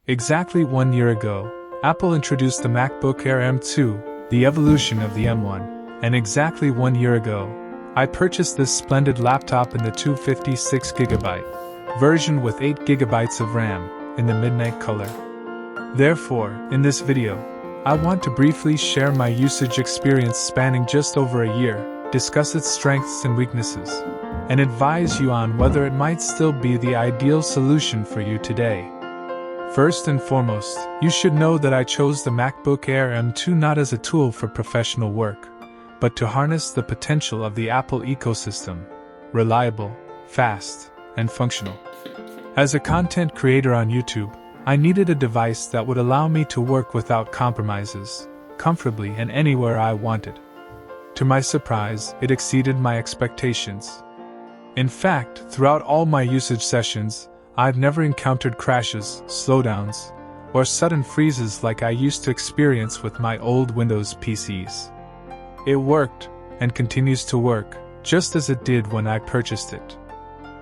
Exactly 1 year ago, Apple introduced the MacBook Air M2, the evolution of the M1, and exactly 1 year ago, I purchased this splendid laptop in the 256GB version with 8GB of RAM, in the midnight color. Therefore, in this video, I want to briefly share my usage experience spanning just over a year, discuss its strengths and weaknesses, and advise you on whether it might still be the ideal solution for you today. First and foremost, you should know that I chose the MacBook Air M2 not as a tool for professional work, but to harness the potential of the Apple ecosystem: reliable, fast, and functional. As a content creator on YouTube, I needed a device that would allow me to work without compromises, comfortably and anywhere I wanted. To my surprise, it exceeded my expectations. In fact, throughout all my usage sessions, I've never encountered crashes, slowdowns, or sudden freezes like I used to experience with my old Windows PCs. It worked, and continues to work, just as it did when I purchased it.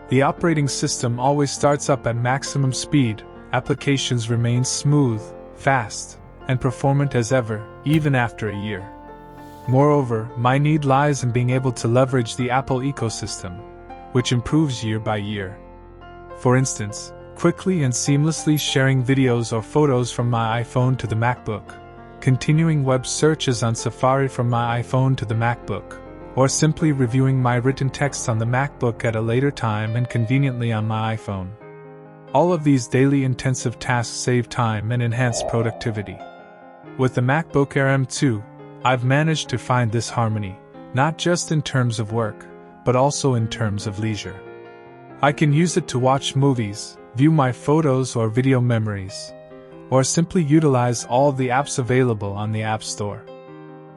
The operating system always starts up at maximum speed, applications remain smooth, fast, and performant as ever, even after a year. Moreover, my need lies in being able to leverage the Apple ecosystem, which improves year by year. For instance, quickly and seamlessly sharing videos or photos from my iPhone to the MacBook, continuing web searches on Safari from my iPhone to the MacBook, or simply reviewing my written text on the MacBook at a later time and conveniently on my iPhone. All of these daily intensive tasks save time and enhance productivity. With the MacBook Air M2, I've managed to find this harmony, not just in terms of work, but also in terms of leisure. I can use it to watch movies, view my photos or video memories, or simply utilize all the apps available on the App Store.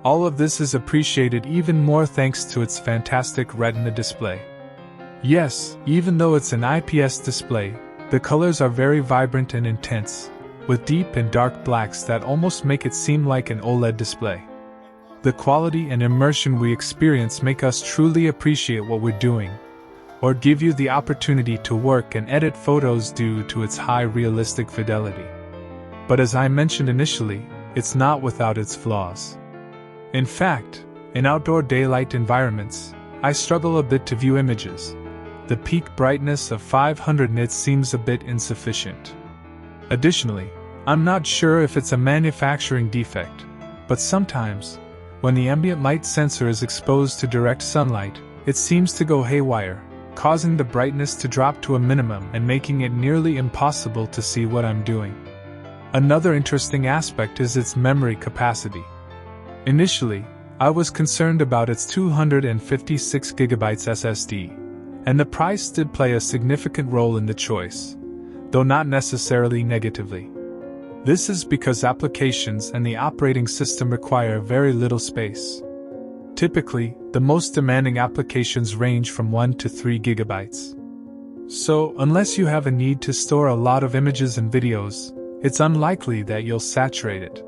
All of this is appreciated even more thanks to its fantastic Retina display. Yes, even though it's an IPS display, the colors are very vibrant and intense, with deep and dark blacks that almost make it seem like an OLED display. The quality and immersion we experience make us truly appreciate what we're doing, or give you the opportunity to work and edit photos due to its high realistic fidelity. But as I mentioned initially, it's not without its flaws. In fact, in outdoor daylight environments, I struggle a bit to view images. The peak brightness of 500 nits seems a bit insufficient. Additionally, I'm not sure if it's a manufacturing defect, but sometimes, when the ambient light sensor is exposed to direct sunlight, it seems to go haywire, causing the brightness to drop to a minimum and making it nearly impossible to see what I'm doing. Another interesting aspect is its memory capacity. Initially, I was concerned about its 256GB SSD, and the price did play a significant role in the choice, though not necessarily negatively. This is because applications and the operating system require very little space. Typically, the most demanding applications range from 1 to 3 GB. So, unless you have a need to store a lot of images and videos, it's unlikely that you'll saturate it.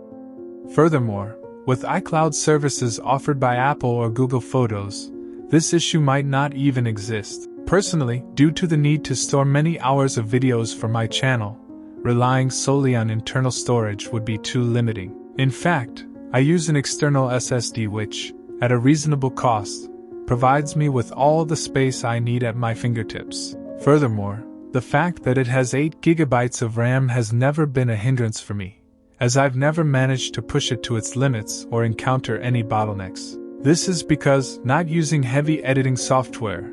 Furthermore, with iCloud services offered by Apple or Google Photos, this issue might not even exist. Personally, due to the need to store many hours of videos for my channel, relying solely on internal storage would be too limiting. In fact, I use an external SSD which, at a reasonable cost, provides me with all the space I need at my fingertips. Furthermore, the fact that it has 8GB of RAM has never been a hindrance for me, as I've never managed to push it to its limits or encounter any bottlenecks. This is because, not using heavy editing software,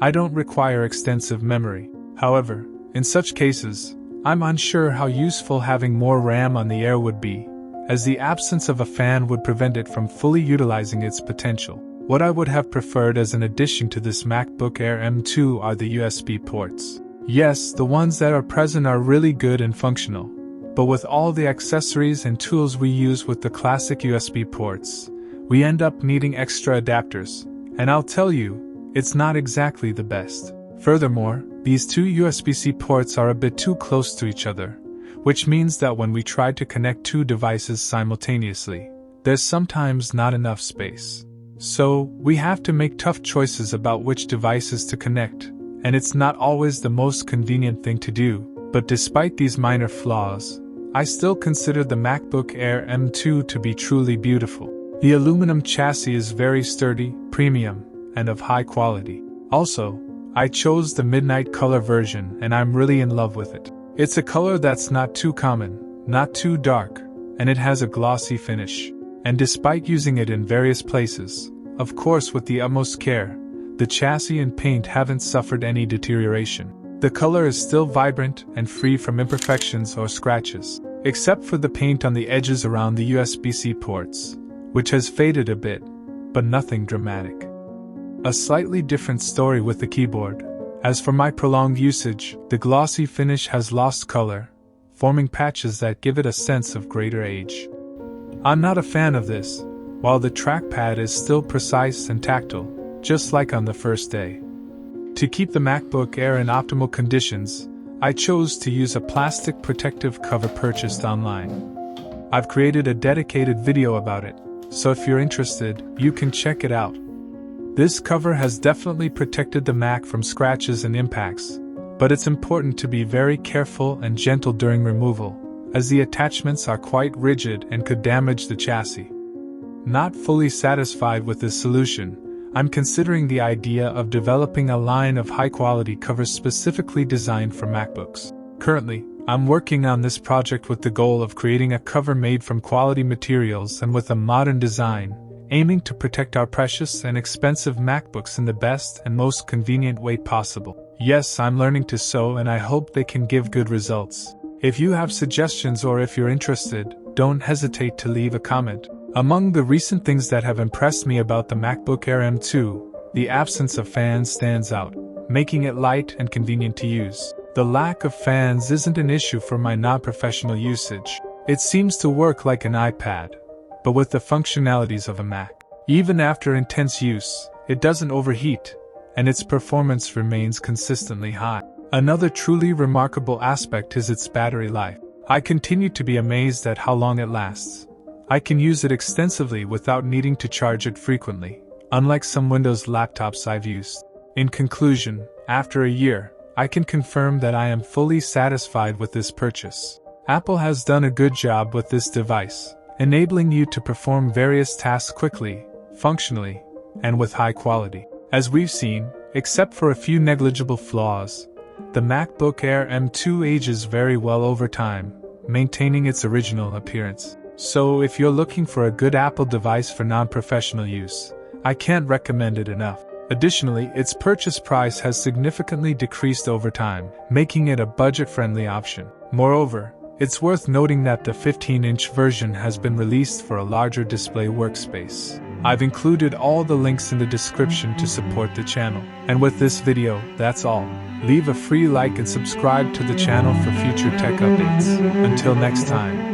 I don't require extensive memory. However, in such cases, I'm unsure how useful having more RAM on the Air would be, as the absence of a fan would prevent it from fully utilizing its potential. What I would have preferred as an addition to this MacBook Air M2 are the USB ports. Yes, the ones that are present are really good and functional, but with all the accessories and tools we use with the classic USB ports, we end up needing extra adapters, and I'll tell you, it's not exactly the best. Furthermore, these two USB-C ports are a bit too close to each other, which means that when we try to connect two devices simultaneously, there's sometimes not enough space. So, we have to make tough choices about which devices to connect, and it's not always the most convenient thing to do. But despite these minor flaws, I still consider the MacBook Air M2 to be truly beautiful. The aluminum chassis is very sturdy, premium, and of high quality. Also, I chose the midnight color version and I'm really in love with it. It's a color that's not too common, not too dark, and it has a glossy finish. And despite using it in various places, of course with the utmost care, the chassis and paint haven't suffered any deterioration. The color is still vibrant and free from imperfections or scratches, except for the paint on the edges around the USB-C ports, which has faded a bit, but nothing dramatic. A slightly different story with the keyboard. As for my prolonged usage, the glossy finish has lost color, forming patches that give it a sense of greater age. I'm not a fan of this, while the trackpad is still precise and tactile, just like on the first day. To keep the MacBook Air in optimal conditions, I chose to use a plastic protective cover purchased online. I've created a dedicated video about it, so if you're interested, you can check it out. This cover has definitely protected the Mac from scratches and impacts, but it's important to be very careful and gentle during removal, as the attachments are quite rigid and could damage the chassis. Not fully satisfied with this solution, I'm considering the idea of developing a line of high-quality covers specifically designed for MacBooks. Currently, I'm working on this project with the goal of creating a cover made from quality materials and with a modern design, aiming to protect our precious and expensive MacBooks in the best and most convenient way possible. Yes, I'm learning to sew and I hope they can give good results. If you have suggestions or if you're interested, don't hesitate to leave a comment. Among the recent things that have impressed me about the MacBook Air M2, the absence of fans stands out, making it light and convenient to use. The lack of fans isn't an issue for my non-professional usage. It seems to work like an iPad, but with the functionalities of a Mac. Even after intense use, it doesn't overheat, and its performance remains consistently high. Another truly remarkable aspect is its battery life. I continue to be amazed at how long it lasts. I can use it extensively without needing to charge it frequently, unlike some Windows laptops I've used. In conclusion, after a year, I can confirm that I am fully satisfied with this purchase. Apple has done a good job with this device, enabling you to perform various tasks quickly, functionally, and with high quality. As we've seen, except for a few negligible flaws, the MacBook Air M2 ages very well over time, maintaining its original appearance. So if you're looking for a good Apple device for non-professional use, I can't recommend it enough. Additionally, its purchase price has significantly decreased over time, making it a budget-friendly option. Moreover, it's worth noting that the 15-inch version has been released for a larger display workspace. I've included all the links in the description to support the channel. And with this video, that's all. Leave a free like and subscribe to the channel for future tech updates. Until next time.